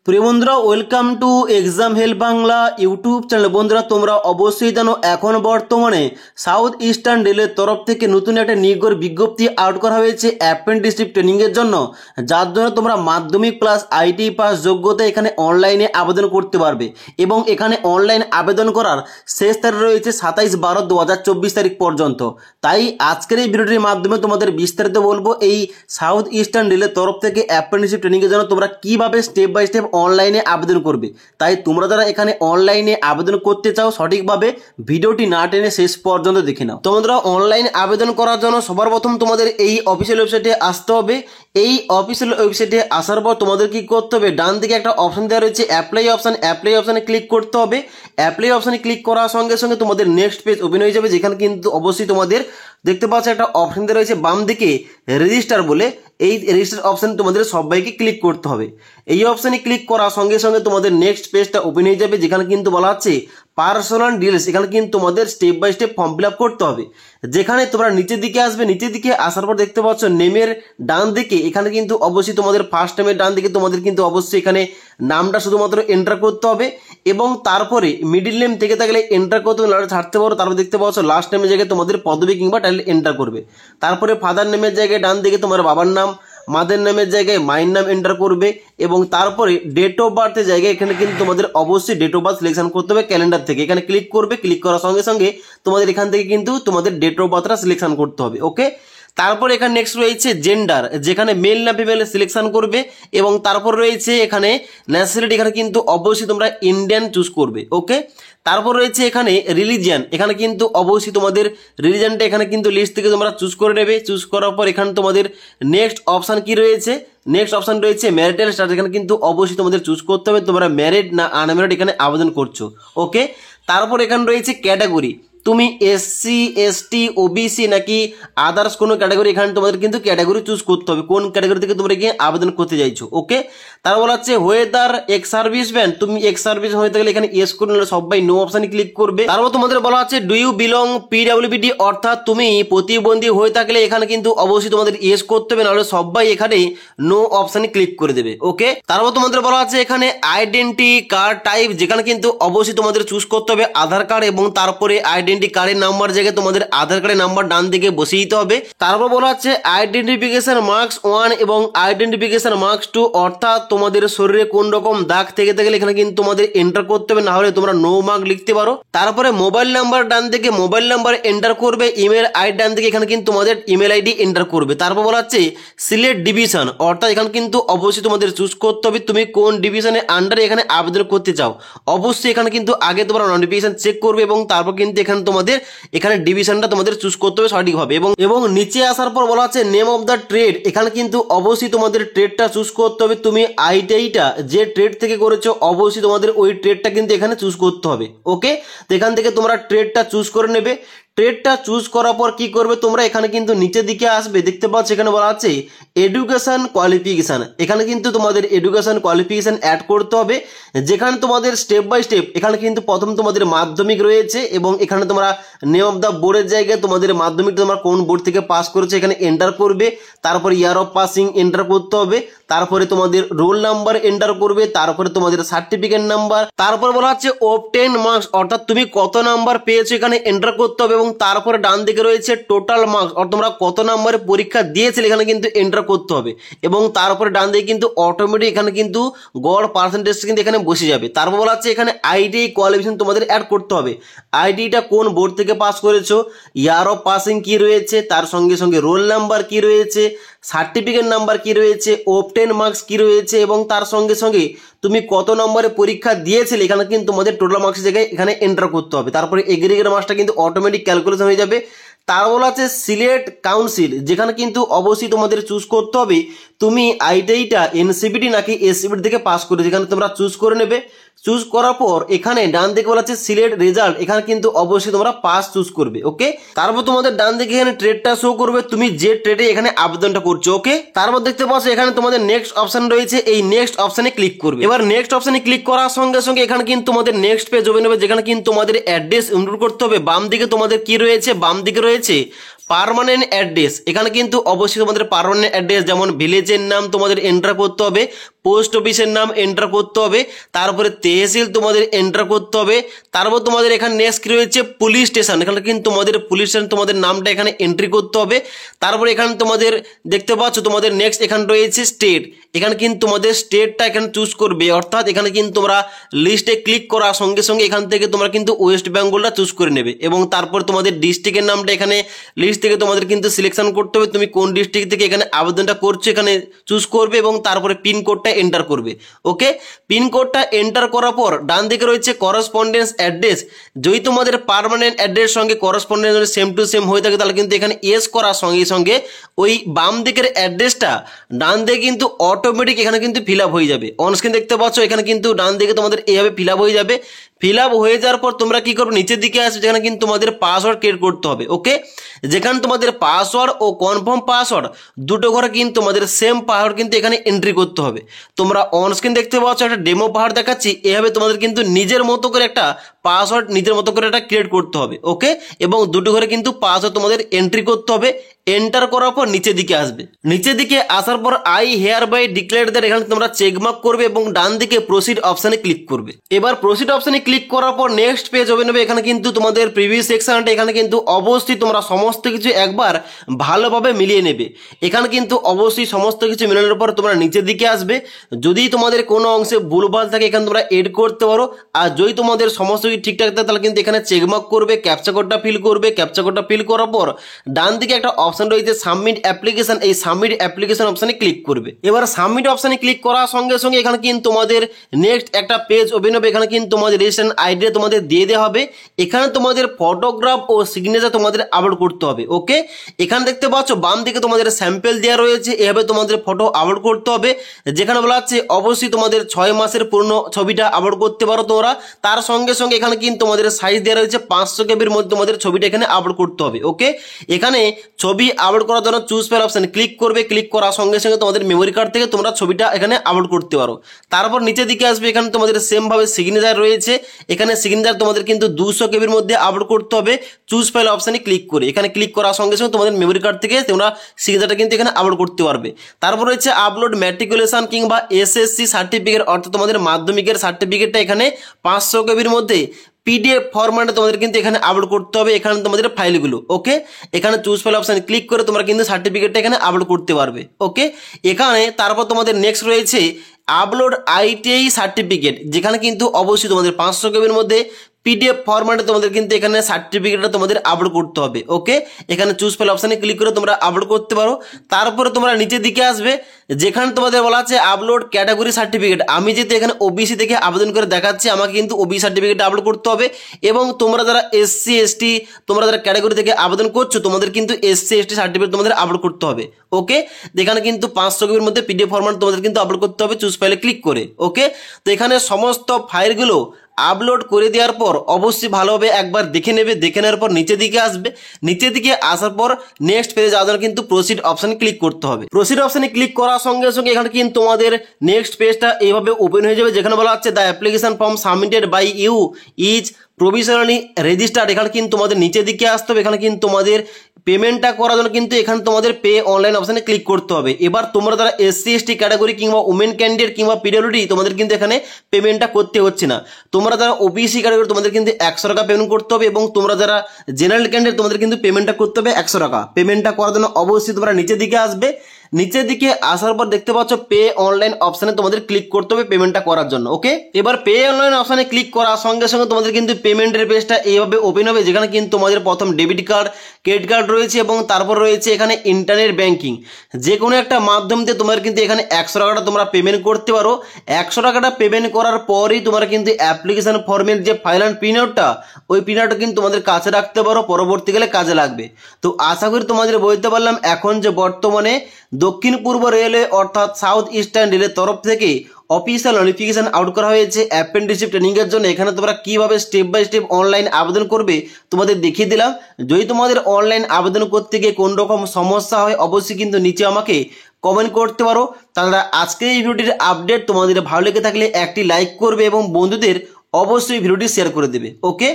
প্রিয় বন্ধুরা, welcome to exam help Bangla YouTube channel. বন্ধুরা, তোমরা অবশ্যই জানো এখন বর্তমানে সাউথ ইস্টার্ন রেলের তরফ থেকে নতুন একটা নিয়োগের বিজ্ঞপ্তি আউট করা হয়েছে অ্যাপ্রেন্টিসশিপ ট্রেনিংয়ের জন্য, যার জন্য তোমরা মাধ্যমিক প্লাস আইটি পাস যোগ্যতা এখানে অনলাইনে আবেদন করতে পারবে। এবং এখানে অনলাইন আবেদন করার শেষ তারিখ রয়েছে 27/12/2024 তারিখ পর্যন্ত। তাই আজকের এই ভিডিওটির মাধ্যমে তোমাদের বিস্তারিত বলবো এই সাউথ ইস্টার্ন রেলের তরফ থেকে অ্যাপ্রেন্টিসশিপ ট্রেনিংয়ের জন্য তোমরা কীভাবে স্টেপ বাই স্টেপ অনলাইনে আবেদন করবে। তাই তোমরা যারা এখানে অনলাইনে আবেদন করতে চাও সঠিকভাবে ভিডিওটি না টেনে শেষ পর্যন্ত দেখে নাও। তোমরা অনলাইন আবেদন করার জন্য সবার প্রথম তোমাদের এই অফিসিয়াল ওয়েবসাইটে আসতে হবে। এই অফিসিয়াল ওয়েবসাইটে আসার পর তোমাদের কি করতে হবে, ডান দিকে একটা অপশন দেওয়া রয়েছে অ্যাপ্লাই অপশন, অ্যাপ্লাই অপশনে ক্লিক করতে হবে। অ্যাপ্লাই অপশনে ক্লিক করার সঙ্গে সঙ্গে তোমাদের নেক্সট পেজ ওপেন হয়ে যাবে, যেখানে কিন্তু অবশ্যই তোমাদের দেখতে পাচ্ছ একটা অপশন দেওয়া রয়েছে বাম দিকে রেজিস্টার বলে। এই রেজিস্টার অপশন তোমাদের সবাইকে ক্লিক করতে হবে। এই অপশনে ক্লিক করার সঙ্গে সঙ্গে তোমাদের নেক্সট পেজটা ওপেন হয়ে যাবে, যেখানে কিন্তু বলা হচ্ছে পার্সোনাল ডিটেলস। এখানে কিন্তু তোমাদের step by step form fill up করতে হবে। যেখানে তোমরা নিচের দিকে আসবে, নিচের দিকে আসার পর দেখতে পাচ্ছ নেমের ডান দিকে এখানে কিন্তু অবশ্যই তোমাদের ফার্স্ট নেমের ডান দিকে তোমাদের কিন্তু অবশ্যই এখানে নামটা শুধুমাত্র এন্টার করতে হবে। এবং তারপরে মিডিল নেম থেকে থাকলে এন্টার করতে হবে, নাহলে ছাড়তে পারো। তারপর দেখতে পাচ্ছ লাস্ট নেমের জায়গায় তোমাদের পদবী কিংবা টাইটেল এন্টার করবে। তারপরে ফাদার নেমের জায়গায় ডান দিকে তোমার বাবার নাম, মাদের নামের জায়গায় মায়ের নাম এন্টার করবে। এবং তারপরে ডেট অফ বার্থের জায়গায় এখানে কিন্তু তোমাদের অবশ্যই ডেট অফ বার্থ সিলেকশন করতে হবে ক্যালেন্ডার থেকে। এখানে ক্লিক করবে, ক্লিক করার সঙ্গে সঙ্গে তোমাদের এখান থেকে কিন্তু তোমাদের ডেট অফ বার্থটা সিলেকশন করতে হবে। ওকে, তারপর এখানে নেক্সট রয়েছে জেন্ডার, যেখানে মেল না ফিমেল সিলেকশন করবে। এবং তারপর রয়েছে এখানে ন্যাশনালিটি, এখানে কিন্তু অবশ্যই তোমরা ইন্ডিয়ান চুজ করবে। ওকে, তারপর রয়েছে এখানে রিলিজিয়ান, এখানে কিন্তু অবশ্যই তোমাদের রিলিজিয়ানটা এখানে কিন্তু লিস্ট থেকে তোমরা চুজ করে নেবে। চুজ করার পর এখানে তোমাদের নেক্সট অপশান কি রয়েছে, নেক্সট অপশান রয়েছে ম্যারিটাল স্ট্যাটাস। এখানে কিন্তু অবশ্যই তোমাদের চুজ করতে হবে তোমরা ম্যারিড না আনম্যারিড এখানে আবেদন করছো। ওকে, তারপর এখানে রয়েছে ক্যাটাগরি, তুমি এসসি এসটি ওবিসি নাকি আদার্স কোনো ক্যাটাগরি, এখানে তোমাদের কিন্তু ক্যাটাগরি চুজ করতে হবে কোন ক্যাটাগরি থেকে তোমরা গিয়ে আবেদন করতে চাইছো। ওকে, তারপর বলা হচ্ছে ওয়েদার এক্স সার্ভিস ম্যান, তুমি এক্স সার্ভিস হয়ে থাকলে এখানে ইয়েস করে নিলে সবাই নো অপশানে ক্লিক করবে। তারপর তোমাদের বলা হচ্ছে ডু ইউ বিলং পিডব্লিউডি, অর্থাৎ তুমি প্রতিবন্ধী হয়ে থাকলে এখানে কিন্তু অবশ্যই তোমাদের ইয়েস করতে হবে, নাহলে সবাই এখানে নো অপশানে ক্লিক করে দেবে। ওকে, তারপর তোমাদের বলা হচ্ছে এখানে আইডেন্টি কার্ড টাইপ, যেখানে কিন্তু অবশ্যই তোমাদের চুজ করতে হবে আধার কার্ড। এবং তারপরে আইডেন্টি কার্ডের নাম্বার জায়গায় তোমাদের আধার কার্ডের নাম্বার ডান দিকে বসিয়ে দিতে হবে। তারপর বলা হচ্ছে আইডেন্টিফিকেশন মার্কস 1 এবং আইডেন্টিফিকেশন মার্কস 2, অর্থাৎ তোমাদের শরীরে কোন রকম দাগ থেকে থাকলে এখানে কিন্তু তোমাদের এন্টার করতে হবে, না হলে তোমরা নো মার্ক লিখতে পারো। তারপরে মোবাইল নাম্বার ডান দিকে মোবাইল নাম্বার এন্টার করবে। ইমেল আইডি ডান দিকে এখানে কিন্তু তোমাদের ইমেল আইডি এন্টার করবে। তারপর বলা হচ্ছে সিলেক্ট ডিভিশন, অর্থাৎ এখানে কিন্তু অবশ্যই তোমাদের চুজ করতে হবে তুমি কোন ডিভিশনের আন্ডারে এখানে আবেদন করতে চাও। অবশ্যই এখানে কিন্তু আগে তোমরা নোটিফিকেশন চেক করবে এবং তারপর কিন্তু এখানে তোমাদের এখানে ডিভিশনটা তোমাদের চুজ করতে হবে সঠিকভাবে। এবং নিচে আসার পর বলা আছে নেম অফ দ্য ট্রেড, এখানে কিন্তু অবশ্যই তোমাদের ট্রেডটা চুজ করতে হবে। তুমি আইটিআইটা যে ট্রেড থেকে করেছো অবশ্যই তোমাদের ওই ট্রেডটা কিন্তু এখানে চুজ করতে হবে। ওকে, তো এখান থেকে তোমরা ট্রেডটা চুজ করে নেবে। ট্রেডটা চুজ করার পর কি করবে, তোমরা এখানে কিন্তু নিচের দিকে আসবে, দেখতে পাচ্ছ এখানে বলা আছে এডুকেশন কোয়ালিফিকেশন। এখানে কিন্তু তোমাদের এডুকেশন কোয়ালিফিকেশন অ্যাড করতে হবে, যেখানে তোমাদের স্টেপ বাই স্টেপ এখানে কিন্তু প্রথম তোমাদের মাধ্যমিক রয়েছে এবং এখানে তোমরা নেম অফ দ্য বোর্ডের জায়গায় তোমাদের মাধ্যমিক তোমরা কোন বোর্ড থেকে পাস করেছো এখানে এন্টার করবে। তারপর ইয়ার অফ পাসিং এন্টার করতে হবে। তারপরে তোমাদের রোল নাম্বার এন্টার করবে। তারপরে তোমাদের সার্টিফিকেট নাম্বার। তারপর বলা হচ্ছে অবটেন মার্কস, অর্থাৎ তুমি কত নাম্বার পেয়েছো এখানে এন্টার করতে হবে। এবং তারপরে ডান দিকে রয়েছে টোটাল মার্কস, অর্থাৎ তোমরা কত নাম্বারে পরীক্ষা দিয়েছিলে এখানে কিন্তু এন্টার করতে হবে। এবং তারপরে ডান দিকে কিন্তু অটোমেটিক এখানে কিন্তু গড় পার্সেন্টেজ কিন্তু এখানে বসে যাবে। তারপর বলা হচ্ছে এখানে আইডি কোয়ালিফিকেশন তোমাদের অ্যাড করতে হবে। আইডিটা কোন বোর্ড থেকে পাস করেছো, ইয়ার অফ পাসিং কি রয়েছে, তার সঙ্গে সঙ্গে রোল নাম্বার কি রয়েছে, সার্টিফিকেট নাম্বার কি রয়েছে, অবটেন মার্কস কি রয়েছে এবং তার সঙ্গে সঙ্গে তুমি কত নম্বরে পরীক্ষা দিয়েছিলে এখানে কিন্তু তোমাদের টোটাল মার্কসের জায়গায় এখানে এন্টার করতে হবে। তারপরে এগ্রিগেট মার্কসটা কিন্তু অটোমেটিক ক্যালকুলেশন হয়ে যাবে। তার বলা আছে সিলেক্ট কাউন্সিল, যেখানে কিন্তু অবশ্যই তোমাদের চুজ করতে হবে তুমি আইটিআইটা এনসিবিটি নাকি এসসিবিটি থেকে পাস করে, যেখানে তোমরা চুজ করে নেবে। চুজ করার পর এখানে ডান দিকে বলা আছে সিলেক্ট রেজাল্ট, এখানে কিন্তু অবশ্যই তোমরা পাস চুজ করবে। ওকে, তারপর তোমাদের ডান দিকে এখানে ট্রেডটা শো করবে তুমি যে ট্রেডে এখানে আবেদনটা করছো। ওকে, তারপর দেখতে পাচ্ছ এখানে তোমাদের নেক্সট অপশন রয়েছে, এই নেক্সট অপশনে ক্লিক করবে। এবার নেক্সট অপশনে ক্লিক করার সঙ্গে সঙ্গে এখানে কিন্তু তোমাদের নেক্সট পেজ ওপেন হবে, যেখানে কিন্তু তোমাদের অ্যাড্রেস ইনপুট করতে হবে। বাম দিকে তোমাদের কি রয়েছে, বাম দিকে রয়েছে পার্মানেন্ট অ্যাড্রেস। এখানে কিন্তু অবশ্যই তোমাদের পার্মানেন্ট অ্যাড্রেস যেমন ভিলেজের নাম তোমাদের এন্টার করতে হবে, পোস্ট অফিসের নাম এন্টার করতে হবে, তারপরে তহসিল তোমাদের এন্টার করতে হবে, তারপর তোমাদের এখানে নেক্সট কি রয়েছে পুলিশ স্টেশন, এখানে কিন্তু তোমাদের পুলিশ স্টেশন তোমাদের নামটা এখানে এন্ট্রি করতে হবে। তারপরে এখানে তোমাদের দেখতে পাচ্ছ তোমাদের নেক্সট এখানে রয়েছে স্টেট, এখানে কিন্তু তোমাদের স্টেটটা এখানে চুজ করবে, অর্থাৎ এখানে কিন্তু তোমরা লিস্টে ক্লিক করার সঙ্গে সঙ্গে এখান থেকে তোমরা কিন্তু ওয়েস্ট বেঙ্গলটা চুজ করে নেবে। এবং তারপর তোমাদের ডিস্ট্রিক্টের নামটা এখানে লিস্ট থেকে তোমাদের কিন্তু সিলেকশন করতে হবে, তুমি কোন ডিস্ট্রিক্ট থেকে এখানে আবেদনটা করছো এখানে চুজ করবে এবং তারপরে পিনকোডটা এন্টার করবে। ওকে, পিনকোডটা এন্টার করার পর ডান দিকে রয়েছে করসপন্ডেন্স অ্যাড্রেস, যদি তোমাদের পার্মানেন্ট অ্যাড্রেস সঙ্গে করসপন্ডেন্স সেম টু সেম হয়ে থাকে তাহলে কিন্তু এখানে ইয়েস করার সঙ্গে সঙ্গে ওই বাম দিকের অ্যাড্রেসটা ডান দিকে কিন্তু অটোমেটিক এখানে কিন্তু ফিল আপ হয়ে যাবে। অনস্ক্রিন দেখতে পাচ্ছ এখানে কিন্তু ডান দিকে তোমাদের এইভাবে ফিল আপ হয়ে যাবে। ফিল আপ হয়ে যাওয়ার পর তোমরা কি করবে, নিচের দিকে আসবে যেখানে কিন্তু তোমাদের পাসওয়ার্ড ক্রিয়েট করতে হবে। ওকে, যেখানে তোমাদের পাসওয়ার্ড ও কনফার্ম পাসওয়ার্ড দুটো ঘরে কিন্তু তোমাদের সেম পাসওয়ার্ড কিন্তু এখানে এন্ট্রি করতে হবে। তোমরা অনস্ক্রিন দেখতে পাচ্ছ একটা ডেমো পাসওয়ার্ড দেখাচ্ছি, এভাবে তোমাদের কিন্তু নিজের মতো করে একটা পাসওয়ার্ড নিজের মতো করে একটা ক্রিয়েট করতে হবে। ওকে, এবং দুটো ঘরে কিন্তু পাসওয়ার্ড তোমাদের এন্ট্রি করতে হবে। এন্টার করার পর নিচের দিকে আসবে, নিচের দিকে আসার পর I hereby declare that এখানে তোমরা চেকমার্ক করবে এবং ডান দিকে প্রসিড অপশনে ক্লিক করবে। এবার প্রসিড অপশনে ক্লিক করার পর নেক্সট পেজ ওপেন হবে। এখানে কিন্তু তোমাদের প্রিভিয়াস সেকশনটা এখানে কিন্তু অবশ্যই তোমরা সমস্ত কিছু একবার ভালোভাবে মিলিয়ে নেবে। এখানে কিন্তু অবশ্যই সমস্ত কিছু মেলানোর পর তোমরা নিচের দিকে আসবে, যদি তোমাদের কোনো অংশে ভুলভাল থাকে এখানে তোমরা এড করতে পারো, আর যদি তোমাদের সমস্ত কিছু ঠিকঠাক থাকে তাহলে কিন্তু এখানে চেকমার্ক করবে, ক্যাপচা কোডটা ফিল করবে। ক্যাপচা কোডটা ফিল করার পর ডান দিকে একটা অপশন রয়েছে সাবমিট অ্যাপ্লিকেশন, এই সাবমিট অ্যাপ্লিকেশন অপশনে ক্লিক করবে। এবার সাবমিট অপশনে ক্লিক করার সঙ্গে সঙ্গে এখানে কিন্তু তোমাদের নেক্সট একটা পেজ ওপেন হবে। এখানে কিন্তু তোমাদের রেজিস্ট্রেশন আইডি তোমাদের দিয়ে দেওয়া হবে, এখানে তোমাদের ফটোগ্রাফ ও সিগনেচার তোমাদের আপলোড করতে হবে। ওকে, এখানে দেখতে পাচ্ছ বাম দিকে তোমাদের স্যাম্পল দেওয়া রয়েছে, এভাবে তোমাদের ফটো আপলোড করতে হবে। যেখানে বলা হচ্ছে অবশ্যই তোমাদের 6 মাসের পুরনো ছবিটা আপলোড করতে পারো তোমরা, তার সঙ্গে সঙ্গে এখানে কিন্তু তোমাদের সাইজ দেওয়া রয়েছে 500 কেবির মধ্যে তোমাদের ছবিটা এখানে আপলোড করতে হবে। ওকে, এখানে ছবি আপলোড করার জন্য চুজ ফাইল অপশন ক্লিক করবে, ক্লিক করার সঙ্গে সঙ্গে তোমাদের মেমোরি কার্ড থেকে তোমরা ছবিটা এখানে আপলোড করতে পারো। তারপর নিচের দিকে আসবে, এখানে তোমাদের সেম ভাবে সিগনেচার রয়েছে, এখানে সিগনেচার তোমাদের কিন্তু 200 কেবির মধ্যে আপলোড করতে হবে। চুজ ফাইল অপশনে ক্লিক করে এখানে ক্লিক করার সঙ্গে সঙ্গে তোমাদের মেমোরি কার্ড থেকে তোমরা সিগনেচারটা কিন্তু এখানে আপলোড করতে পারবে। তারপর রয়েছে আপলোড ম্যাট্রিকুলেশন কিংবা এসএসসি সার্টিফিকেট, অর্থাৎ তোমাদের মাধ্যমিকের সার্টিফিকেটটা এখানে 500 কেবির মধ্যে পিডিএফ ফরম্যাটে তোমাদের কিন্তু এখানে আপলোড করতে হবে, এখানে তোমাদের ফাইলগুলো। ওকে, এখানে চুজ ফাইল অপশন ক্লিক করে তোমরা কিন্তু সার্টিফিকেটটা এখানে আপলোড করতে পারবে। ওকে, এখানে তারপর তোমাদের নেক্সট রয়েছে আপলোড আইটিআই সার্টিফিকেট, যেখানে কিন্তু অবশ্যই তোমাদের 500 কেবির মধ্যে পিডিএফ ফরম্যাটে তোমাদের কিন্তু এখানে সার্টিফিকেটটা তোমাদের আপলোড করতে হবে। ওকে, এখানে চুজ ফাইল অপশনে ক্লিক করে তোমরা আপলোড করতে পারো। তারপরে তোমরা নিচের দিকে আসবে, যেখানে তোমাদের বলা আছে আপলোড ক্যাটাগরি সার্টিফিকেট। আমি যেহেতু এখানে ওবিসি থেকে আবেদন করে দেখাচ্ছি, আমাকে কিন্তু ওবিসি সার্টিফিকেট আপলোড করতে হবে। এবং তোমরা যারা এসসি এসটি তোমরা যারা ক্যাটাগরি থেকে আবেদন করছো তোমাদের কিন্তু এসসি এসটি সার্টিফিকেট তোমাদের আপলোড করতে হবে। ওকে, এখানে কিন্তু 500 কেবির মধ্যে পিডিএফ ফরম্যাট তোমাদের কিন্তু আপলোড করতে হবে চুজ ফাইলে ক্লিক করে। ওকে, তো এখানে সমস্ত ফাইলগুলো আপলোড করে দেওয়ার পর অবশ্যই ভালোভাবে একবার দেখে নেবে, দেখে নেওয়ার পর নিচের দিকে আসবে, নিচের দিকে আসার পর নেক্সট পেজে যাওয়ার জন্য কিন্তু প্রসিড অপশনে ক্লিক করতে হবে। প্রসিড অপশনে ক্লিক করার সঙ্গে সঙ্গে এখানে কিন্তু তোমাদের নেক্সট পেজটা এইভাবে ওপেন হয়ে যাবে, যেখানে বলা হচ্ছে the application form submitted by you is provisionally registered. এখানে কিন্তু তোমাদের নিচের দিকে আসতে হবে, এখানে কিন্তু তোমাদের পেমেন্টটা করার জন্য কিন্তু এখানে তোমাদের পে অনলাইন অপশনে ক্লিক করতে হবে। এবার তোমরা যারা এসসি এসটি ক্যাটাগরি কিংবা উমেন ক্যান্ডিডেট কিংবা পিডব্লিউডি তোমাদের কিন্তু এখানে পেমেন্টটা করতে হচ্ছে না। তোমরা যারা ওবিসি ক্যাটাগরি তোমাদের কিন্তু 100 টাকা পেমেন্ট করতে হবে, এবং তোমরা যারা জেনারেল ক্যান্ডিডেট তোমাদের কিন্তু পেমেন্টটা করতে হবে 100 টাকা। পেমেন্টটা করার জন্য অবশ্যই তোমরা নিচের দিকে আসবে, নিচের দিকে আসার পর দেখতে পাচ্ছ পে অনলাইন অপশনে তোমাদের ক্লিক করতে হবে পেমেন্টটা করার জন্য। ওকে, এবার পে অনলাইন অপশনে ক্লিক করার সঙ্গে সঙ্গে তোমাদের কিন্তু পেমেন্টের পেজটা এইভাবে ওপেন হবে, যেখানে কিন্তু তোমাদের প্রথম ডেবিট কার্ড ক্রেডিট কার্ড রয়েছে এবং তারপর রয়েছে এখানে ইন্টারনেট ব্যাংকিং। যে কোনো একটা মাধ্যম দিয়ে তোমার কিন্তু এখানে 100 টাকাটা তোমরা পেমেন্ট করতে পারো। 100 টাকাটা পেমেন্ট করার পরেই তোমরা কিন্তু অ্যাপ্লিকেশন ফর্মের যে ফাইল অ্যান্ড প্রিন্ট আউটটা ওই প্রিন্ট আউটটা কিন্তু তোমাদের কাছে রাখতে পারো, পরবর্তীকালে কাজে লাগবে। তো আশা করি তোমাদের বলতে পারলাম এখন যে বর্তমানে দক্ষিণ পূর্ব রেলওয়ে অর্থাৎ সাউথ ইস্টার্ন রেলের তরফ থেকে অফিসিয়াল নোটিফিকেশন আউট করা হয়েছে অ্যাপ্রেন্টিসশিপ ট্রেনিং এর জন্য। এখানে তোমরা কিভাবে স্টেপ বাই স্টেপ অনলাইন আবেদন করবে তোমাদের দেখিয়ে দিলাম। যদি তোমাদের অনলাইন আবেদন করতে গিয়ে কোন রকম সমস্যা হয় অবশ্যই কিন্তু নিচে আমাকে কমেন্ট করতে পারো। তাহলে আজকে এই ভিডিওটির আপডেট তোমাদের ভালো লেগে থাকলে একটি লাইক করবে এবং বন্ধুদের অবশ্যই ভিডিওটি শেয়ার করে দেবে। ওকে।